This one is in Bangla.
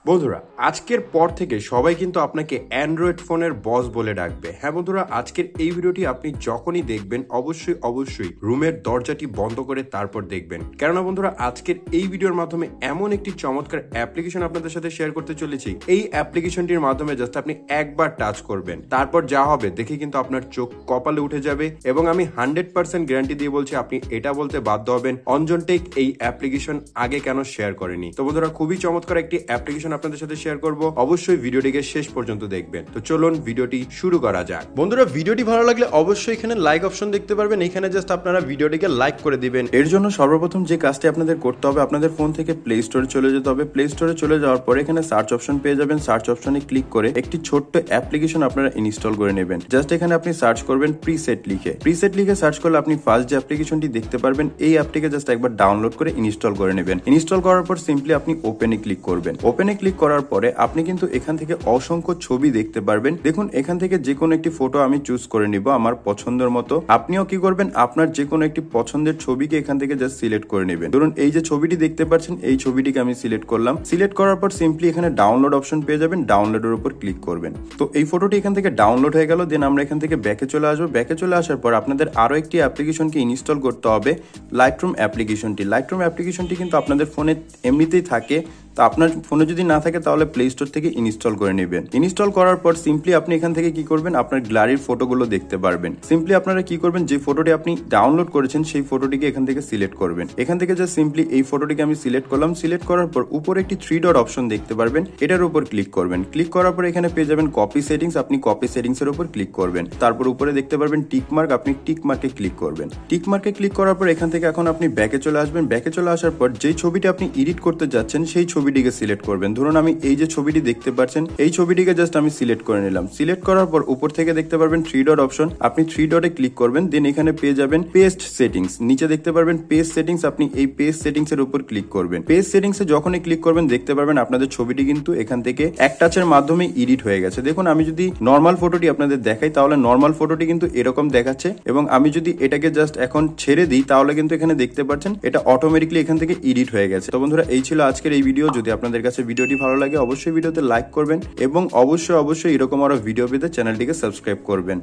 বন্ধুরা আজকের পর থেকে সবাই কিন্তু আপনাকে অ্যান্ড্রয়েড ফোনের বস বলে ডাকবে। হ্যাঁ বন্ধুরা, আজকের এই ভিডিওটি আপনি যখনই দেখবেন অবশ্যই রুমের দরজাটি বন্ধ করে তারপর দেখবেন, কেননা বন্ধুরা আজকের এই ভিডিওর মাধ্যমে এমন একটি চমৎকার অ্যাপ্লিকেশন আপনাদের সাথে শেয়ার করতে চলেছি। এই অ্যাপ্লিকেশনটির মাধ্যমে জাস্ট আপনি একবার টাচ করবেন, তারপর যা হবে দেখে কিন্তু আপনার চোখ কপালে উঠে যাবে এবং আমি 100% গ্যারান্টি দিয়ে বলছি আপনি এটা বলতে বাধ্য হবেন অঞ্জন টেক এই অ্যাপ্লিকেশন আগে কেন শেয়ার করেনি। তো বন্ধুরা খুবই চমৎকার একটি অ্যাপ্লিকেশন আপনাদের সাথে শেয়ার করব, অবশ্যই ভিডিওটিকে শেষ পর্যন্ত দেখবেন। তো চলুন ভিডিওটি শুরু করা যাক। বন্ধুরা ভিডিওটি ভালো লাগলে অবশ্যই এখানে লাইক অপশন দেখতে পারবেন, এখানে জাস্ট আপনারা ভিডিওটিকে লাইক করে দিবেন। এর জন্য সর্বপ্রথম যে কাজটি আপনাদের করতে হবে, আপনাদের ফোন থেকে প্লে স্টোরে চলে যেতে হবে। প্লে স্টোরে চলে যাওয়ার পরে এখানে সার্চ অপশন পেয়ে যাবেন, সার্চ অপশনে ক্লিক করে একটি ছোট্ট অ্যাপ্লিকেশন আপনারা ইনস্টল করে নেবেন। জাস্ট এখানে আপনি সার্চ করবেন প্রিসেট লিখে সার্চ করলে আপনি ফার্স্ট যে অ্যাপ্লিকেশনটি দেখতে পারবেন এই অ্যাপটিকে জাস্ট একবার ডাউনলোড করে ইনস্টল করে নেবেন। ইনস্টল করার পর সিম্পলি আপনি ওপেনে ক্লিক করবেন। ওপেনে ক্লিক করার পরে আপনি কিন্তু এখান থেকে অসংখ্য ছবি দেখতে পারবেন। দেখুন এখান থেকে যে কোনো একটি ফটো আমি চুজ করে নিব আমার পছন্দের মতো। আপনিও কি করবেন, আপনার যে কোনো একটি পছন্দের ছবিকে এখান থেকে জাস্ট সিলেক্ট করে নেবেন। ধরুন এই যে ছবিটি দেখতে পাচ্ছেন এই ছবিটিকে আমি সিলেক্ট করলাম। সিলেক্ট করার পর সিম্পলি এখানে ডাউনলোড অপশন পেয়ে যাবেন, ডাউনলোডের উপর ক্লিক করবেন। তো এই ফটোটি এখান থেকে ডাউনলোড হয়ে গেল। দেন আমরা এখান থেকে ব্যাকে চলে আসবো। ব্যাকে চলে আসার পর আপনাদের আরো একটি অ্যাপ্লিকেশনকে ইনস্টল করতে হবে, লাইটরুম অ্যাপ্লিকেশনটি। লাইটরুম অ্যাপ্লিকেশনটি কিন্তু আপনাদের ফোনে এমনিতেই থাকে, তো আপনার ফোনে যদি না থাকে তাহলে প্লে স্টোর থেকে ইনস্টল করে নেবেন। ইনস্টল করার পর সিম্পলি আপনি এখান থেকে কি করবেন, আপনার গ্যালারির ফটোগুলো দেখতে পারবেন। সিম্পলি আপনারা কি করবেন, যে ফটোটি আপনি ডাউনলোড করেছেন সেই ফটোটিকে এখান থেকে সিলেক্ট করবেন। এখান থেকে জাস্ট সিম্পলি এই ফটোটিকে আমি সিলেক্ট করলাম। সিলেক্ট করার পর উপরে একটি 3 ডট অপশন দেখতে পারবেন, এটার উপর ক্লিক করবেন। ক্লিক করার পর এখানে পেয়ে যাবেন কপি সেটিংস, আপনি কপি সেটিংস এর উপর ক্লিক করবেন। তারপর উপরে দেখতে পারবেন টিক মার্ক, আপনি টিক মার্কে ক্লিক করবেন। টিক মার্কে ক্লিক করার পর এখান থেকে এখন আপনি ব্যাকে চলে আসবেন। ব্যাকে চলে আসার পর যেই ছবিটি আপনি এডিট করতে যাচ্ছেন সেই ছবিটিকে সিলেক্ট করবেন। ধরুন আমি এই যে ছবিটি দেখতে পাচ্ছেন এই ছবিটিকে জাস্ট আমি সিলেক্ট করে নিলাম। সিলেক্ট করার পর উপর থেকে দেখতে পারবেন 3 ডট অপশন, আপনি 3 ডটে ক্লিক করবেন। দেন এখানে পেয়ে যাবেন পেস্ট সেটিংস, নিচে দেখতে পারবেন পেস্ট সেটিংস, আপনি এই পেস্ট সেটিংস এর উপর ক্লিক করবেন। পেস্ট সেটিংস এ যখনই ক্লিক করবেন দেখতে পারবেন আপনাদের ছবিটি কিন্তু এখান থেকে এক টাচের মাধ্যমে এডিট হয়ে গেছে। দেখুন আমি যদি নর্মাল ফটোটি আপনাদের দেখাই তাহলে নর্মাল ফটোটি কিন্তু এরকম দেখাচ্ছে, এবং আমি যদি এটাকে জাস্ট এখন ছেড়ে দিই তাহলে কিন্তু এখানে দেখতে পাচ্ছেন এটা অটোমেটিকলি এখান থেকে এডিট হয়ে গেছে। তো বন্ধুরা এই ছিল আজকের এই ভিডিও। যদি আপনাদের কাছে ভিডিওটি ভালো লাগে অবশ্যই ভিডিওতে লাইক করবেন এবং অবশ্যই এরকম আরো ভিডিও পেতে চ্যানেলটিকে সাবস্ক্রাইব করবেন।